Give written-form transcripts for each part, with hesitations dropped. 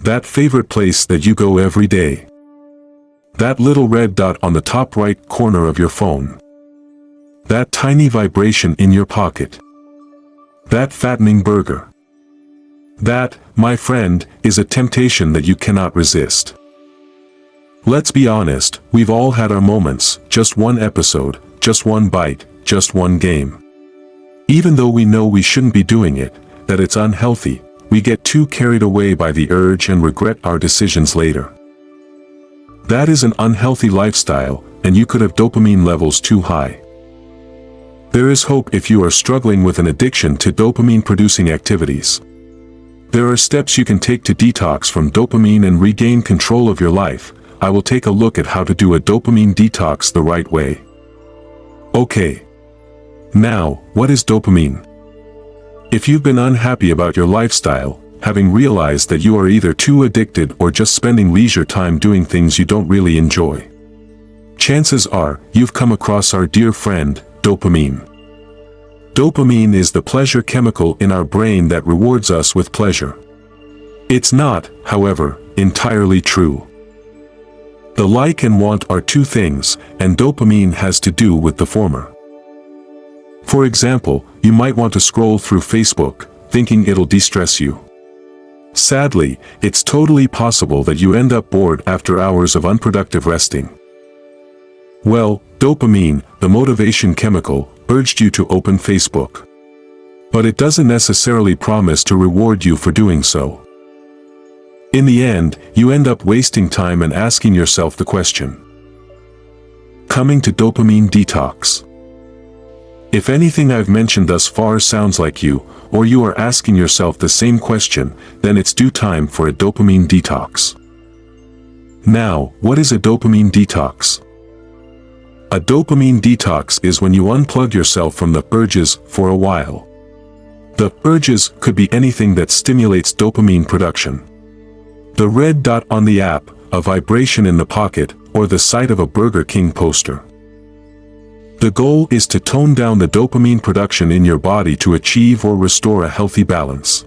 That favorite place that you go every day. That little red dot on the top right corner of your phone. That tiny vibration in your pocket. That fattening burger. That, my friend, is a temptation that you cannot resist. Let's be honest, we've all had our moments, just one episode, just one bite, just one game. Even though we know we shouldn't be doing it, that it's unhealthy, we get too carried away by the urge and regret our decisions later. That is an unhealthy lifestyle, and you could have dopamine levels too high. There is hope if you are struggling with an addiction to dopamine-producing activities. There are steps you can take to detox from dopamine and regain control of your life. I will take a look at how to do a dopamine detox the right way. Okay. Now, what is dopamine? If you've been unhappy about your lifestyle, having realized that you are either too addicted or just spending leisure time doing things you don't really enjoy, chances are you've come across our dear friend, dopamine. Dopamine is the pleasure chemical in our brain that rewards us with pleasure. It's not, however, entirely true. The like and want are two things, and dopamine has to do with the former. For example, you might want to scroll through Facebook, thinking it'll de-stress you. Sadly, it's totally possible that you end up bored after hours of unproductive resting. Well, dopamine, the motivation chemical, urged you to open Facebook. But it doesn't necessarily promise to reward you for doing so. In the end, you end up wasting time and asking yourself the question. Coming to dopamine detox. If anything I've mentioned thus far sounds like you, or you are asking yourself the same question, then it's due time for a dopamine detox. Now, what is a dopamine detox? A dopamine detox is when you unplug yourself from the urges for a while. The urges could be anything that stimulates dopamine production. The red dot on the app, a vibration in the pocket, or the sight of a Burger King poster. The goal is to tone down the dopamine production in your body to achieve or restore a healthy balance.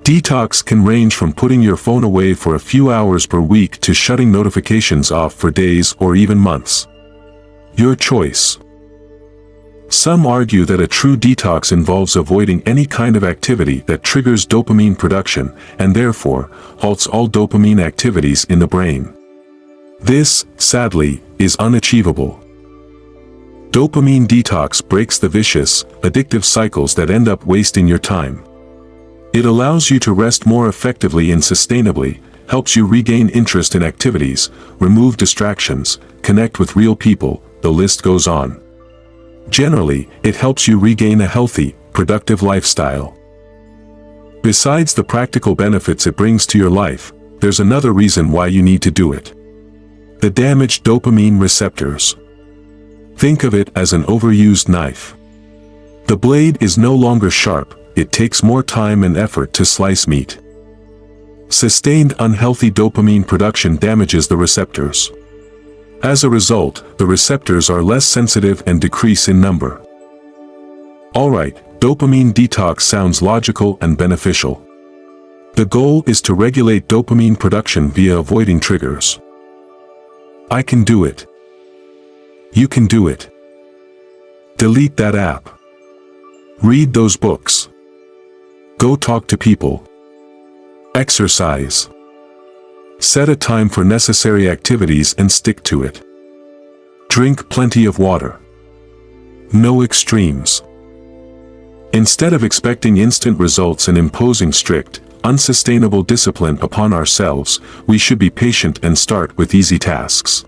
Detox can range from putting your phone away for a few hours per week to shutting notifications off for days or even months. Your choice. Some argue that a true detox involves avoiding any kind of activity that triggers dopamine production, and therefore, halts all dopamine activities in the brain. This, sadly, is unachievable. Dopamine detox breaks the vicious, addictive cycles that end up wasting your time. It allows you to rest more effectively and sustainably, helps you regain interest in activities, remove distractions, connect with real people, the list goes on. Generally, it helps you regain a healthy, productive lifestyle. Besides the practical benefits it brings to your life, there's another reason why you need to do it. The damaged dopamine receptors. Think of it as an overused knife. The blade is no longer sharp, it takes more time and effort to slice meat. Sustained unhealthy dopamine production damages the receptors. As a result, the receptors are less sensitive and decrease in number. Alright, dopamine detox sounds logical and beneficial. The goal is to regulate dopamine production via avoiding triggers. I can do it. You can do it. Delete that app. Read those books. Go talk to people. Exercise. Set a time for necessary activities and stick to it. Drink plenty of water. No extremes. Instead of expecting instant results and imposing strict, unsustainable discipline upon ourselves, we should be patient and start with easy tasks.